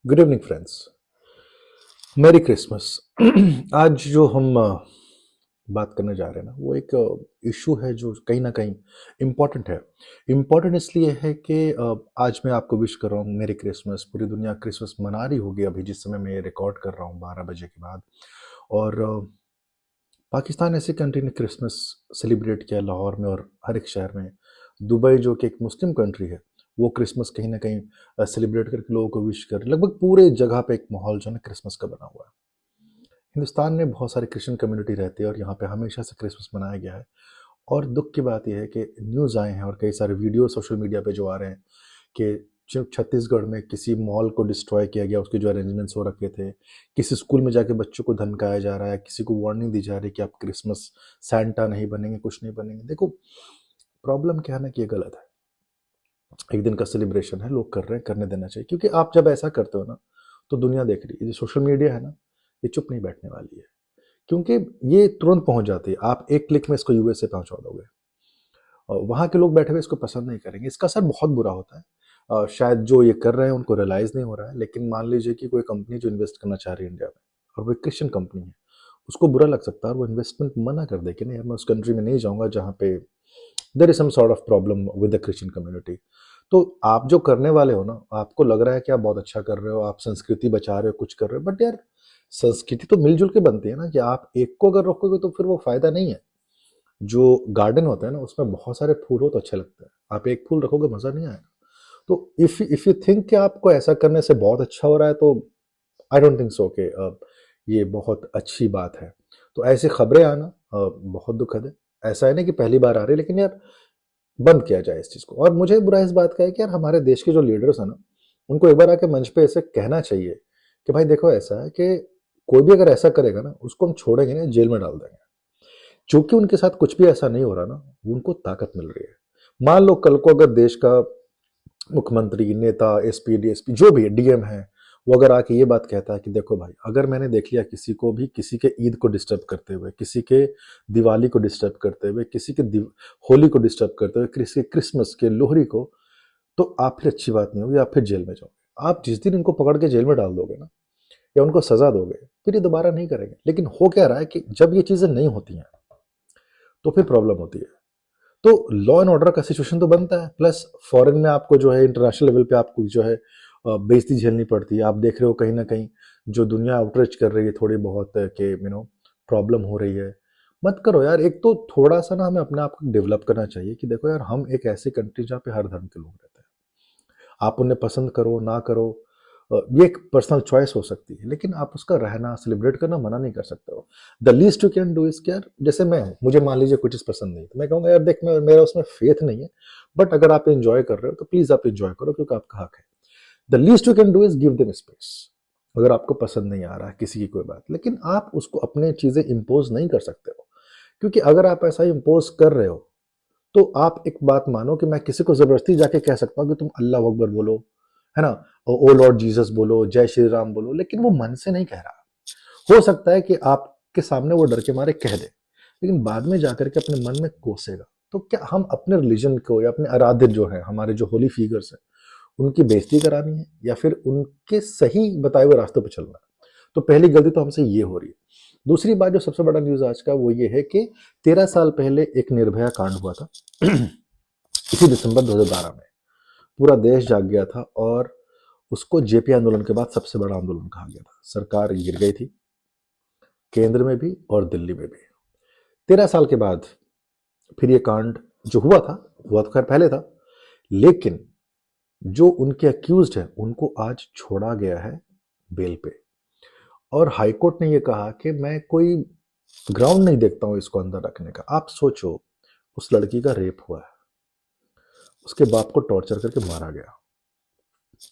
Good evening friends. मेरी Christmas. आज जो हम बात करने जा रहे हैं ना, वो एक इशू है जो कहीं ना कहीं इम्पॉर्टेंट है। इम्पॉर्टेंट इसलिए है कि आज मैं आपको विश कर रहा हूँ मेरी क्रिसमस। पूरी दुनिया क्रिसमस मना रही होगी अभी जिस समय मैं ये रिकॉर्ड कर रहा हूँ 12 बजे के बाद। और पाकिस्तान ऐसी कंट्री ने क्रिसमस सेलिब्रेट किया लाहौर में और हर एक शहर में। दुबई जो कि एक मुस्लिम कंट्री है, वो क्रिसमस कहीं ना कहीं सेलिब्रेट करके लोगों को विश कर, लगभग पूरे जगह पे एक माहौल जो है ना क्रिसमस का बना हुआ है। हिंदुस्तान में बहुत सारी क्रिश्चियन कम्युनिटी रहती है और यहाँ पे हमेशा से क्रिसमस मनाया गया है। और दुख की बात यह है कि न्यूज़ आए हैं और कई सारे वीडियो सोशल मीडिया पे जो आ रहे हैं कि जो छत्तीसगढ़ में किसी मॉल को डिस्ट्रॉय किया गया, उसके जो अरेंजमेंट्स हो रखे थे, किसी स्कूल में जाके बच्चों को धमकाया जा रहा है, किसी को वार्निंग दी जा रही है कि आप क्रिसमस सैंटा नहीं बनेंगे, कुछ नहीं बनेंगे। देखो, प्रॉब्लम क्या है ना कि ये गलत है। एक दिन का सेलिब्रेशन है, लोग कर रहे हैं, करने देना चाहिए। क्योंकि आप जब ऐसा करते हो ना, तो दुनिया देख रही है। ये जो सोशल मीडिया है ना, ये चुप नहीं बैठने वाली है, क्योंकि ये तुरंत पहुंच जाती है। आप एक क्लिक में इसको यूएस से पहुंचा दोगे और वहाँ के लोग बैठे हुए इसको पसंद नहीं करेंगे। इसका असर बहुत बुरा होता है। शायद जो ये कर रहे हैं उनको रियलाइज़ नहीं हो रहा है, लेकिन मान लीजिए कि कोई कंपनी जो इन्वेस्ट करना चाह रही है इंडिया में, और वो एक क्रिश्चियन कंपनी है, उसको बुरा लग सकता है और वो इन्वेस्टमेंट मना कर दे कि नहीं यार, मैं उस कंट्री में नहीं जाऊँगा जहाँ पे there is some sort of problem with the Christian community. तो आप जो करने वाले हो ना, आपको लग रहा है कि आप बहुत अच्छा कर रहे हो, आप संस्कृति बचा रहे हो, कुछ कर रहे हो, बट यार संस्कृति तो मिलजुल के बनती है ना। कि आप एक को अगर रोकोगे तो फिर वो फायदा नहीं है। जो गार्डन होता है ना, उसमें बहुत सारे फूल हो तो अच्छे लगते हैं, आप एक फूल रखोगे मजा नहीं आएगा। तो इफ यू थिंक कि आपको ऐसा करने से बहुत अच्छा हो रहा है, तो आई डोंट थिंक सो कि ये बहुत अच्छी बात है। तो ऐसी खबरें आना बहुत दुखद है। ऐसा है ना कि पहली बार आ रही है, लेकिन यार बंद किया जाए इस चीज़ को। और मुझे बुरा इस बात का है कि यार हमारे देश के जो लीडर्स हैं ना, उनको एक बार आके मंच पे ऐसे कहना चाहिए कि भाई देखो, ऐसा है कि कोई भी अगर ऐसा करेगा ना, उसको हम छोड़ेंगे नहीं, जेल में डाल देंगे। चूंकि उनके साथ कुछ भी ऐसा नहीं हो रहा ना, उनको ताकत मिल रही है। मान लो कल को अगर देश का मुख्यमंत्री, नेता, एसपी, डीएसपी जो भी है, डीएम है, वो अगर आके ये बात कहता है कि देखो भाई, अगर मैंने देख लिया किसी को भी, किसी के ईद को डिस्टर्ब करते हुए, किसी के दिवाली को डिस्टर्ब करते हुए, किसी के होली को डिस्टर्ब करते हुए, किसी के क्रिसमस के, लोहड़ी को, तो आप फिर अच्छी बात नहीं होगी, आप फिर जेल में जाओगे। आप जिस दिन इनको पकड़ के जेल में डाल दोगे ना, या उनको सजा दोगे, फिर ये दोबारा नहीं करेंगे। लेकिन हो क्या रहा है कि जब ये चीजें नहीं होती हैं, तो फिर प्रॉब्लम होती है। तो लॉ एंड ऑर्डर का सिचुएशन तो बनता है, प्लस फॉरेन में आपको जो है, इंटरनेशनल लेवल पे आपको जो है बेइज्जती झेलनी पड़ती है। आप देख रहे हो कहीं ना कहीं जो दुनिया आउटरीच कर रही है थोड़ी बहुत, कि प्रॉब्लम हो रही है। मत करो यार। एक तो थोड़ा सा ना हमें अपने आप को डेवलप करना चाहिए कि देखो यार, हम एक ऐसी कंट्री जहाँ पे हर धर्म के लोग रहते हैं। आप उन्हें पसंद करो ना करो, ये एक पर्सनल चॉइस हो सकती है, लेकिन आप उसका रहना, सेलिब्रेट करना मना नहीं कर सकते हो। The least you can do is यार, जैसे मैं हूँ, मुझे मान लीजिए कोई चीज़ पसंद नहीं, तो मैं कहूँगा यार देख, मेरा उसमें फेथ नहीं है, बट अगर आप एंजॉय कर रहे हो तो प्लीज आप एंजॉय करो, क्योंकि आपका हक है। The least you can do is give them space. अगर आपको पसंद नहीं आ रहा है किसी की कोई बात, लेकिन आप उसको अपने चीजें इंपोज नहीं कर सकते हो। क्योंकि अगर आप ऐसा इंपोज कर रहे हो, तो आप एक बात मानो कि मैं किसी को जबरदस्ती जाके कह सकता हूँ कि तुम अल्लाह अकबर बोलो, है ना, ओ लॉर्ड जीसस बोलो, जय श्री राम बोलो, लेकिन वो मन से नहीं कह रहा। हो सकता है कि आपके सामने वो डर के मारे कह दे, लेकिन बाद में जाकर के अपने मन में कोसेगा। तो क्या हम अपने रिलीजन को या अपने आराध्य जो है, हमारे जो होली फिगर्स है, उनकी बेइज्जती करानी है या फिर उनके सही बताए हुए रास्तों पर चलना है? तो पहली गलती तो हमसे ये हो रही है। दूसरी बात जो सबसे बड़ा न्यूज आज का, वो ये है कि 13 साल पहले एक निर्भया कांड हुआ था। इसी दिसंबर 2012 में पूरा देश जाग गया था और उसको जेपी आंदोलन के बाद सबसे बड़ा आंदोलन कहा गया था। सरकार गिर गई थी, केंद्र में भी और दिल्ली में भी। 13 साल के बाद फिर ये कांड जो हुआ तो खैर पहले था, लेकिन जो उनके अक्यूज्ड है उनको आज छोड़ा गया है बेल पे। और हाईकोर्ट ने ये कहा कि मैं कोई ग्राउंड नहीं देखता हूं इसको अंदर रखने का। आप सोचो, उस लड़की का रेप हुआ है, उसके बाप को टॉर्चर करके मारा गया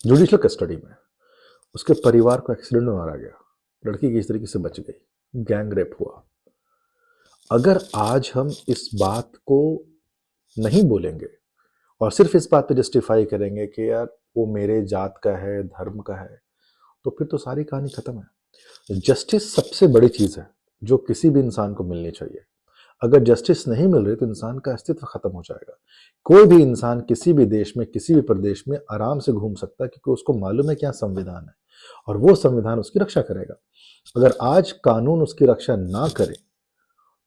जुडिशियल कस्टडी में, उसके परिवार को एक्सीडेंट में मारा गया, लड़की किस तरीके से बच गई, गैंग रेप हुआ। अगर आज हम इस बात को नहीं बोलेंगे और सिर्फ इस बात पे जस्टिफाई करेंगे कि यार वो मेरे जात का है, धर्म का है, तो फिर तो सारी कहानी खत्म है। जस्टिस सबसे बड़ी चीज है जो किसी भी इंसान को मिलनी चाहिए। अगर जस्टिस नहीं मिल रही तो इंसान का अस्तित्व खत्म हो जाएगा। कोई भी इंसान किसी भी देश में, किसी भी प्रदेश में आराम से घूम सकता है, क्योंकि उसको मालूम है क्या संविधान है और वो संविधान उसकी रक्षा करेगा। अगर आज कानून उसकी रक्षा ना करे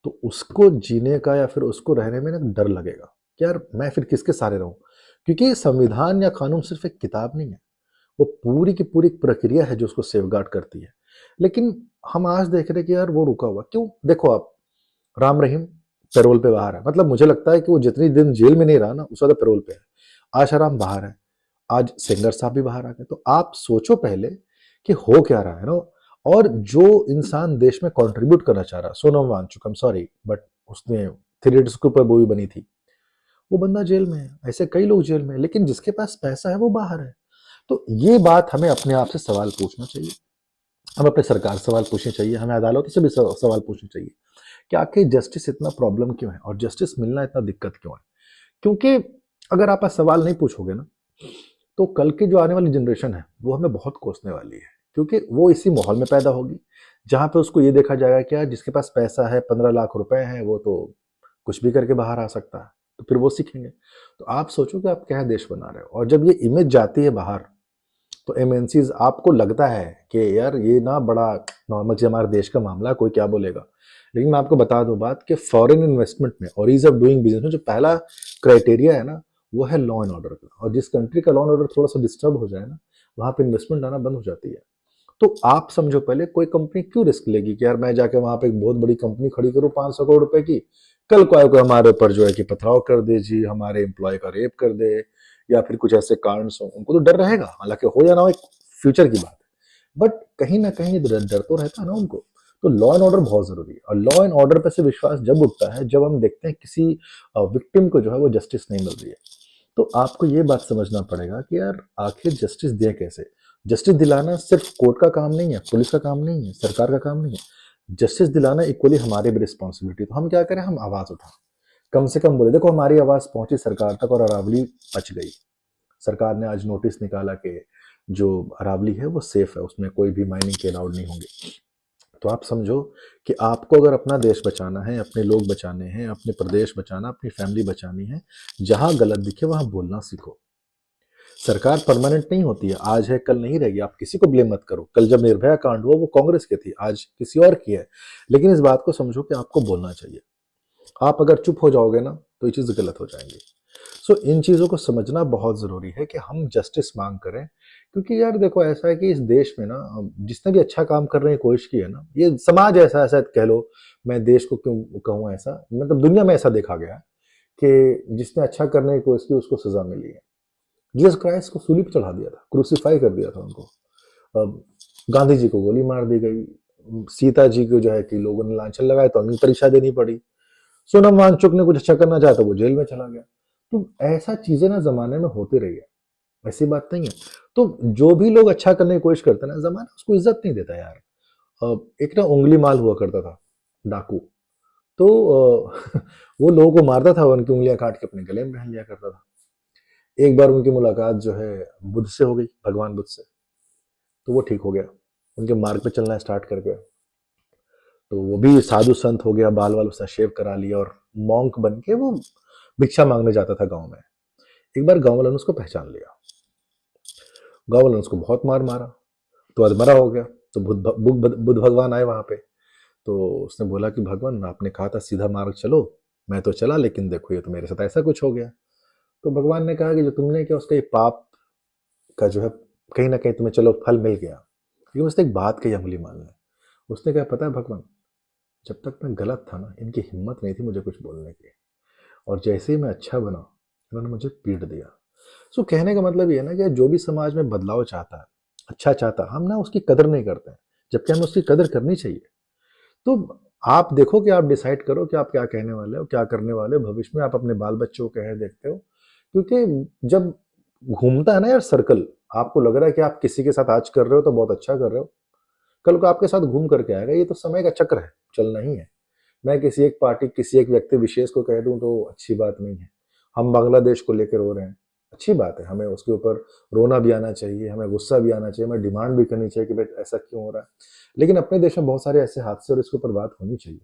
तो उसको जीने का या फिर उसको रहने में ना डर लगेगा कि यार मैं फिर किसके सहारे रहूं। क्योंकि संविधान या कानून सिर्फ एक किताब नहीं है, वो पूरी की पूरी एक प्रक्रिया है जो उसको सेफगार्ड करती है। लेकिन हम आज देख रहे हैं कि यार वो रुका हुआ क्यों। देखो आप, राम रहीम पैरोल पे बाहर है, मतलब मुझे लगता है कि वो जितनी दिन जेल में नहीं रहा ना उसका तो पैरोल पे है। आशाराम बाहर है, आज सेंगर साहब भी बाहर आ गए। तो आप सोचो पहले कि हो क्या रहा है ना। और जो इंसान देश में कंट्रीब्यूट करना चाह रहा, Sonam Wangchuk, I am sorry but उसने थ्री इडियट्स के ऊपर मूवी बनी थी, वो बंदा जेल में है। ऐसे कई लोग जेल में है, लेकिन जिसके पास पैसा है वो बाहर है। तो ये बात हमें अपने आप से सवाल पूछना चाहिए, हमें अपने सरकार से सवाल पूछने चाहिए, हमें अदालतों से भी सवाल पूछने चाहिए कि आखिर जस्टिस इतना प्रॉब्लम क्यों है और जस्टिस मिलना इतना दिक्कत क्यों है। क्योंकि अगर आप सवाल नहीं पूछोगे ना तो कल की जो आने वाली जनरेशन है वो हमें बहुत कोसने वाली है। क्योंकि वो इसी माहौल में पैदा होगी जहां पे उसको ये देखा जाएगा कि यार जिसके पास पैसा है, 15 लाख रुपए हैं, वो तो कुछ भी करके बाहर आ सकता है। तो फिर वो सीखेंगे। तो आप सोचो कि आप क्या देश बना रहे हो। और जब ये इमेज जाती है बाहर तो एमएनसीज, आपको लगता है कि यार ये ना बड़ा नॉर्मल से हमारे देश का मामला है, कोई क्या बोलेगा। लेकिन मैं आपको बता दूं बात कि फॉरेन इन्वेस्टमेंट में और ईज ऑफ डूइंग बिजनेस में जो पहला क्राइटेरिया है ना वो है लॉ एंड ऑर्डर का। और जिस कंट्री का लॉ एंड ऑर्डर थोड़ा सा डिस्टर्ब हो जाए ना वहां पे इन्वेस्टमेंट आना बंद हो जाती है। तो आप समझो पहले, कोई कंपनी क्यों रिस्क लेगी कि यार मैं जाके वहां पे एक बहुत बड़ी कंपनी खड़ी करूं 500 करोड़ रुपए की, कल को आए कोई हमारे ऊपर जो है कि पथराव कर दे जी, हमारे एम्प्लॉय का रेप कर दे या फिर कुछ ऐसे कारण हो, उनको तो डर रहेगा। हालांकि हो या ना हो, एक फ्यूचर की बात है, बट कहीं ना कहीं डर तो रहता है ना उनको। तो लॉ एंड ऑर्डर बहुत जरूरी है। और लॉ एंड ऑर्डर पे से विश्वास जब उठता है जब हम देखते हैं किसी विक्टिम को जो है वो जस्टिस नहीं मिल रही है। तो आपको ये बात समझना पड़ेगा कि यार आखिर जस्टिस दिया कैसे। जस्टिस दिलाना सिर्फ कोर्ट का काम नहीं है, पुलिस का काम नहीं है, सरकार का काम नहीं है। जस्टिस दिलाना इक्वली हमारी भी रिस्पॉन्सिबिलिटी। तो हम क्या करें, हम आवाज उठाएं, कम से कम बोले देखो हमारी आवाज पहुंची सरकार तक और अरावली बच गई। सरकार ने आज नोटिस निकाला कि जो अरावली है वो सेफ है, उसमें कोई भी माइनिंग के अलाउड नहीं होंगे। तो आप समझो कि आपको अगर अपना देश बचाना है, अपने लोग बचाने हैं, अपने प्रदेश बचाना, अपनी फैमिली बचानी है, जहां गलत दिखे वहां बोलना सीखो। सरकार परमानेंट नहीं होती है, आज है कल नहीं रहेगी। आप किसी को ब्लेम मत करो। कल जब निर्भया कांड हुआ वो कांग्रेस की थी, आज किसी और की है। लेकिन इस बात को समझो कि आपको बोलना चाहिए। आप अगर चुप हो जाओगे ना तो ये चीज गलत हो जाएंगी। सो इन चीजों को समझना बहुत जरूरी है कि हम जस्टिस मांग करें। क्योंकि यार देखो ऐसा है कि इस देश में ना जिसने भी अच्छा काम करने की कोशिश की है ना, ये समाज ऐसा ऐसा कह लो, मैं देश को क्यों कहूँ ऐसा, मतलब दुनिया में ऐसा देखा गया कि जिसने अच्छा करने की कोशिश की उसको सजा मिली है। जीसस क्राइस्ट को सूली पर चढ़ा दिया था, क्रूसीफाई कर दिया था उनको। अब गांधी जी को गोली मार दी गई, सीता जी को जो है कि लोगों ने लांछन लगाए तो अग्नि परीक्षा देनी पड़ी। सोनम वांगचुक ने कुछ अच्छा करना चाहा तो वो जेल में चला गया। तो ऐसा चीजें ना जमाने में होती रही है, ऐसी बात नहीं है। तो जो भी लोग अच्छा करने की कोशिश करते हैं ना, जमाना उसको इज्जत नहीं देता यार। एक ना उंगली माल हुआ करता था, डाकू। तो वो लोगों को मारता था, उनकी उंगलियां काट के अपने गले में पहन लिया करता था। एक बार उनकी मुलाकात जो है बुद्ध से हो गई, भगवान बुद्ध से, तो वो ठीक हो गया, उनके मार्ग पे चलना स्टार्ट कर गया। तो वो भी साधु संत हो गया, बाल वाल उसका शेव करा लिया और मॉन्क बन के वो भिक्षा मांगने जाता था गांव में। एक बार गांव वालों ने उसको पहचान लिया, गांव वालों ने उसको बहुत मार मारा, तो अधमरा हो गया। तो बुद्ध भगवान आए वहां पे। तो उसने बोला कि भगवान आपने कहा था सीधा मार्ग चलो, मैं तो चला, लेकिन देखो ये तो मेरे साथ ऐसा कुछ हो गया। तो भगवान ने कहा कि जो तुमने किया उसका ये पाप का जो है कहीं ना कहीं तुम्हें चलो फल मिल गया। लेकिन उसने एक बात कही अंगुली मारने, उसने कहा पता है भगवान, जब तक मैं गलत था ना इनकी हिम्मत नहीं थी मुझे कुछ बोलने की, और जैसे ही मैं अच्छा बना इन्होंने मुझे पीट दिया। सो कहने का मतलब ये है ना कि जो भी समाज में बदलाव चाहता है, अच्छा चाहता है, हम ना उसकी कदर नहीं करते हैं, जबकि हमें उसकी कदर करनी चाहिए। तो आप देखो कि आप डिसाइड करो कि आप क्या कहने वाले हो, क्या करने वाले हो भविष्य में। आप अपने बाल बच्चों को कह देखते हो, क्योंकि जब घूमता है ना यार सर्कल, आपको लग रहा है कि आप किसी के साथ आज कर रहे हो तो बहुत अच्छा कर रहे हो, कल को आपके साथ घूम करके आएगा। ये तो समय का चक्र है, चलना ही है। मैं किसी एक पार्टी, किसी एक व्यक्ति विशेष को कह दूं तो अच्छी बात नहीं है। हम बांग्लादेश को लेकर रो रहे हैं, अच्छी बात है, हमें उसके ऊपर रोना भी आना चाहिए, हमें गुस्सा भी आना चाहिए, हमें डिमांड भी करनी चाहिए कि भाई ऐसा क्यों हो रहा है। लेकिन अपने देश में बहुत सारे ऐसे हादसे और इसके ऊपर बात होनी चाहिए।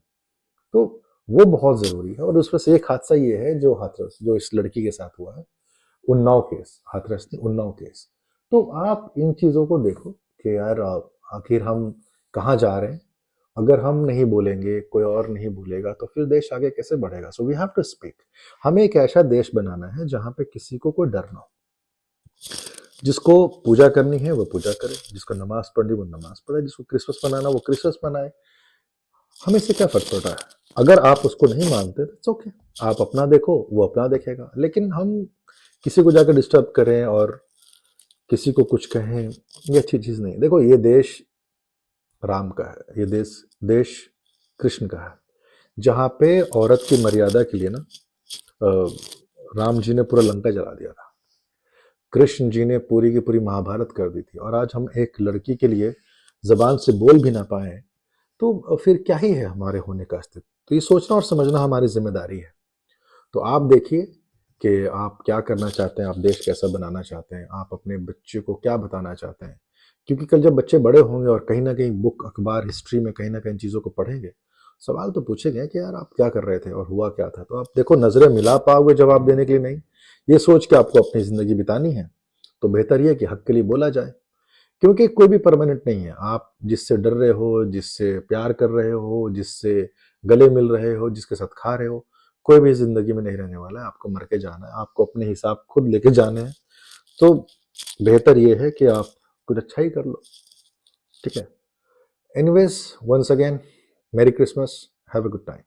तो वो बहुत ज़रूरी है। और उसमें से एक हादसा ये है जो हाथरस, जो इस लड़की के साथ हुआ है, उन्नाव केस, हाथरस नहीं, उन्नाव केस। तो आप इन चीज़ों को देखो कि यार आखिर हम कहाँ जा रहे हैं। अगर हम नहीं बोलेंगे, कोई और नहीं बोलेगा, तो फिर देश आगे कैसे बढ़ेगा? So we have to speak. हमें एक ऐसा देश बनाना है जहाँ पे किसी को कोई डर ना हो। जिसको पूजा करनी है वो पूजा करे, जिसको नमाज पढ़नी वो नमाज पढ़े, जिसको क्रिसमस मनाना वो क्रिसमस मनाए। हमें इससे क्या फर्क पड़ रहा है? अगर आप उसको नहीं मानते तो ओके, आप अपना देखो, वो अपना देखेगा। लेकिन हम किसी को जाकर डिस्टर्ब करें और किसी को कुछ कहें, ये अच्छी चीज नहीं है। देखो, ये देश राम का है, ये देश देश कृष्ण का है, जहाँ पे औरत की मर्यादा के लिए ना अ, राम जी ने पूरा लंका जला दिया था। कृष्ण जी ने पूरी की पूरी महाभारत कर दी थी। और आज हम एक लड़की के लिए जबान से बोल भी ना पाए, तो फिर क्या ही है हमारे होने का अस्तित्व? तो ये सोचना और समझना हमारी जिम्मेदारी है। तो आप देखिए कि आप क्या करना चाहते हैं, आप देश कैसा बनाना चाहते हैं, आप अपने बच्चे को क्या बताना चाहते हैं। क्योंकि कल जब बच्चे बड़े होंगे और कहीं ना कहीं बुक, अखबार, हिस्ट्री में कहीं ना कहीं चीज़ों को पढ़ेंगे, सवाल तो पूछेंगे कि यार आप क्या कर रहे थे और हुआ क्या था। तो आप देखो, नजरें मिला पाओगे जवाब देने के लिए? नहीं। ये सोच के आपको अपनी जिंदगी बितानी है, तो बेहतर ये कि हक के लिए बोला जाए। क्योंकि कोई भी परमानेंट नहीं है। आप जिससे डर रहे हो, जिससे प्यार कर रहे हो, जिससे गले मिल रहे हो, जिसके साथ खा रहे हो, कोई भी जिंदगी में नहीं रहने वाला है। आपको मर के जाना है, आपको अपने हिसाब खुद लेके जाने हैं। तो बेहतर ये है कि आप कुछ अच्छा ही कर लो। ठीक है? Anyways, once again, merry Christmas, have a good time.